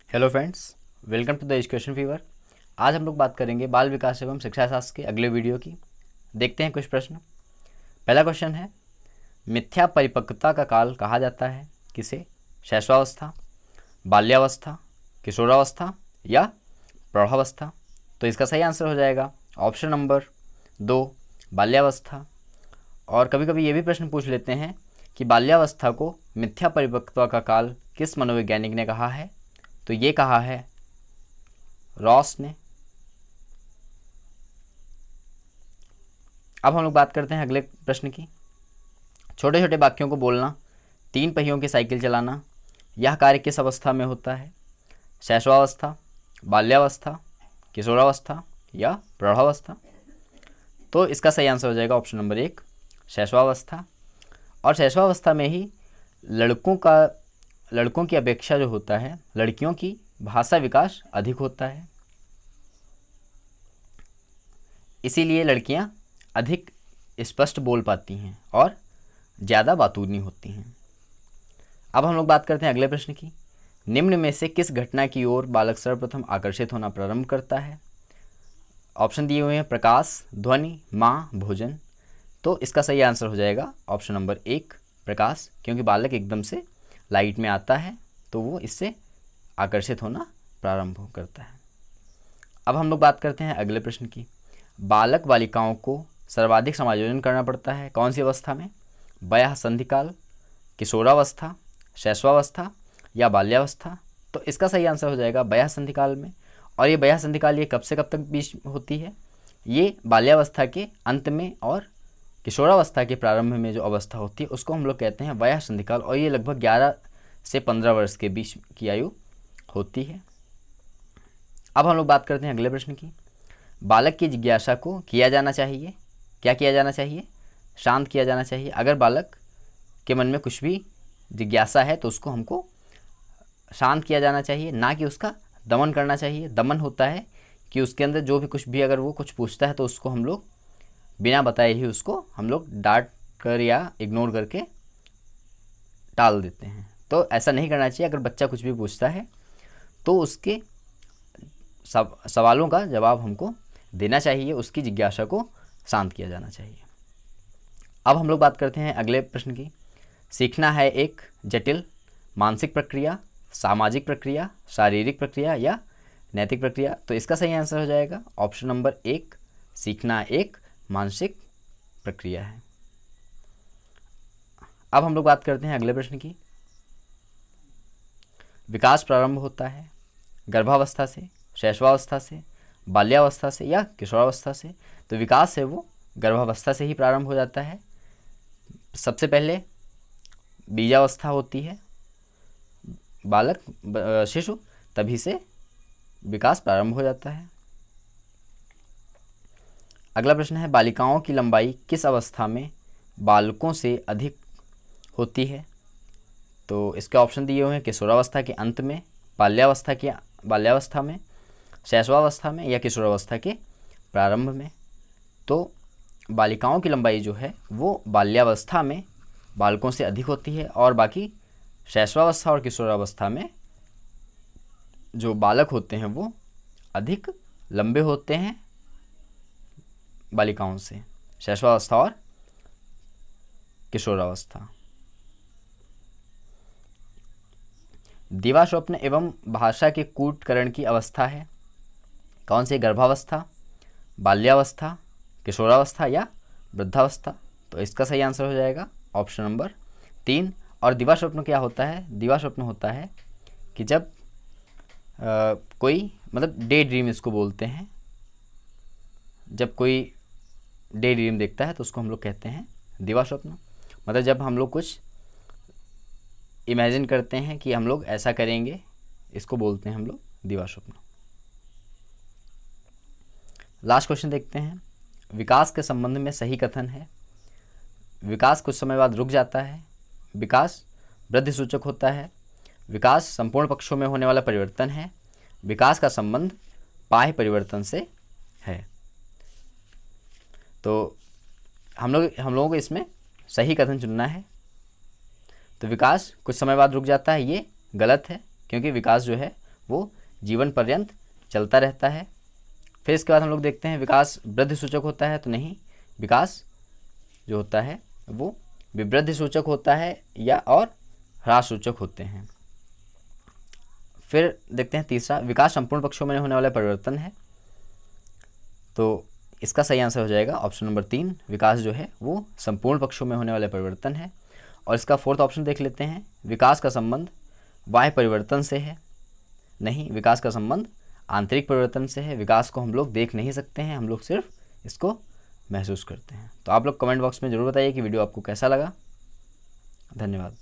Hello friends, welcome to the education fever. आज हम लोग बात करेंगे बाल विकास एवं शिक्षा शास्त्र के अगले वीडियो की। देखते हैं कुछ प्रश्न। पहला क्वेश्चन है, मिथ्या परिपक्वता का काल कहा जाता है किसे? शैशवावस्था, बाल्यावस्था, किशोरावस्था या प्रौढ़ावस्था? तो इसका सही आंसर हो जाएगा ऑप्शन नंबर 2, बाल्यावस्था। और कभी कभी ये भी प्रश्न पूछ लेते हैं कि बाल्यावस्था को मिथ्या परिपक्वता का काल किस मनोवैज्ञानिक ने कहा है? तो ये कहा है रॉस ने। अब हम लोग बात करते हैं अगले प्रश्न की। छोटे छोटे वाक्यों को बोलना, 3 पहियों की साइकिल चलाना, यह कार्य किस अवस्था में होता है? शैशवावस्था, बाल्यावस्था, किशोरावस्था या प्रौढ़ावस्था? तो इसका सही आंसर हो जाएगा ऑप्शन नंबर 1, शैशवावस्था। और शैशवावस्था में ही लड़कों की अपेक्षा जो होता है, लड़कियों की भाषा विकास अधिक होता है, इसीलिए लड़कियां अधिक स्पष्ट बोल पाती हैं और ज़्यादा बातूनी होती हैं। अब हम लोग बात करते हैं अगले प्रश्न की। निम्न में से किस घटना की ओर बालक सर्वप्रथम आकर्षित होना प्रारंभ करता है? ऑप्शन दिए हुए हैं प्रकाश, ध्वनि, माँ, भोजन। तो इसका सही आंसर हो जाएगा ऑप्शन नंबर 1, प्रकाश, क्योंकि बालक एकदम से लाइट में आता है तो वो इससे आकर्षित होना प्रारंभ करता है। अब हम लोग बात करते हैं अगले प्रश्न की। बालक बालिकाओं को सर्वाधिक समायोजन करना पड़ता है कौन सी अवस्था में? वयः संधिकाल, किशोरावस्था, शैशवावस्था या बाल्यावस्था? तो इसका सही आंसर हो जाएगा वयः संधिकाल में। और ये वयः संधिकाल ये कब से कब तक बीच होती है? ये बाल्यावस्था के अंत में और किशोरावस्था के प्रारंभ में जो अवस्था होती है उसको हम लोग कहते हैं वयः संधिकाल। और ये लगभग 11 से 15 वर्ष के बीच की आयु होती है। अब हम लोग बात करते हैं अगले प्रश्न की। बालक की जिज्ञासा को किया जाना चाहिए, क्या किया जाना चाहिए? शांत किया जाना चाहिए। अगर बालक के मन में कुछ भी जिज्ञासा है तो उसको हमको शांत किया जाना चाहिए, ना कि उसका दमन करना चाहिए। दमन होता है कि उसके अंदर जो भी कुछ भी, अगर वो कुछ पूछता है तो उसको हम लोग बिना बताए ही उसको हम लोग डांट कर या इग्नोर करके टाल देते हैं। तो ऐसा नहीं करना चाहिए। अगर बच्चा कुछ भी पूछता है तो उसके सवालों का जवाब हमको देना चाहिए, उसकी जिज्ञासा को शांत किया जाना चाहिए। अब हम लोग बात करते हैं अगले प्रश्न की। सीखना है एक जटिल मानसिक प्रक्रिया, सामाजिक प्रक्रिया, शारीरिक प्रक्रिया या नैतिक प्रक्रिया? तो इसका सही आंसर हो जाएगा ऑप्शन नंबर 1, सीखना एक मानसिक प्रक्रिया है। अब हम लोग बात करते हैं अगले प्रश्न की। विकास प्रारंभ होता है गर्भावस्था से, शैशवावस्था से, बाल्यावस्था से या किशोरावस्था से? तो विकास है वो गर्भावस्था से ही प्रारंभ हो जाता है। सबसे पहले बीजावस्था होती है बालक शिशु, तभी से विकास प्रारंभ हो जाता है। अगला प्रश्न है, बालिकाओं की लंबाई किस अवस्था में बालकों से अधिक होती है? तो इसके ऑप्शन दिए हुए हैं किशोरावस्था के अंत में, बाल्यावस्था में, शैशवावस्था में या किशोरावस्था के प्रारंभ में। तो बालिकाओं की लंबाई जो है वो बाल्यावस्था में बालकों से अधिक होती है और बाकी शैशवावस्था और किशोरावस्था में जो बालक होते हैं वो अधिक लंबे होते हैं बालिकाओं से, शैशवावस्था और किशोरावस्था। दिवा स्वप्न एवं भाषा के कूटकरण की अवस्था है कौन सी? गर्भावस्था, बाल्यावस्था, किशोरावस्था या वृद्धावस्था? तो इसका सही आंसर हो जाएगा ऑप्शन नंबर 3। और दिवा स्वप्न क्या होता है? दिवा स्वप्न होता है कि जब कोई डे ड्रीम इसको बोलते हैं, जब कोई डे ड्रीम देखता है तो उसको हम लोग कहते हैं दिवा स्वप्न। मतलब जब हम लोग कुछ इमेजिन करते हैं कि हम लोग ऐसा करेंगे, इसको बोलते हैं हम लोग दिवा स्वप्न। लास्ट क्वेश्चन देखते हैं। विकास के संबंध में सही कथन है। विकास कुछ समय बाद रुक जाता है, विकास वृद्धि सूचक होता है, विकास संपूर्ण पक्षों में होने वाला परिवर्तन है, विकास का संबंध बाह्य परिवर्तन से है। तो हम लोगों को इसमें सही कथन चुनना है। तो विकास कुछ समय बाद रुक जाता है, ये गलत है, क्योंकि विकास जो है वो जीवन पर्यंत चलता रहता है। फिर इसके बाद हम लोग देखते हैं विकास वृद्धि सूचक होता है तो नहीं, विकास जो होता है वो विवृद्धि सूचक होता है या और ह्रास सूचक होते हैं। फिर देखते हैं तीसरा, विकास संपूर्ण पक्षों में होने वाला परिवर्तन है, तो इसका सही आंसर हो जाएगा ऑप्शन नंबर 3, विकास जो है वो संपूर्ण पक्षों में होने वाले परिवर्तन है। और इसका फोर्थ ऑप्शन देख लेते हैं, विकास का संबंध बाह्य परिवर्तन से है, नहीं, विकास का संबंध आंतरिक परिवर्तन से है। विकास को हम लोग देख नहीं सकते हैं, हम लोग सिर्फ इसको महसूस करते हैं। तो आप लोग कमेंट बॉक्स में ज़रूर बताइए कि वीडियो आपको कैसा लगा। धन्यवाद।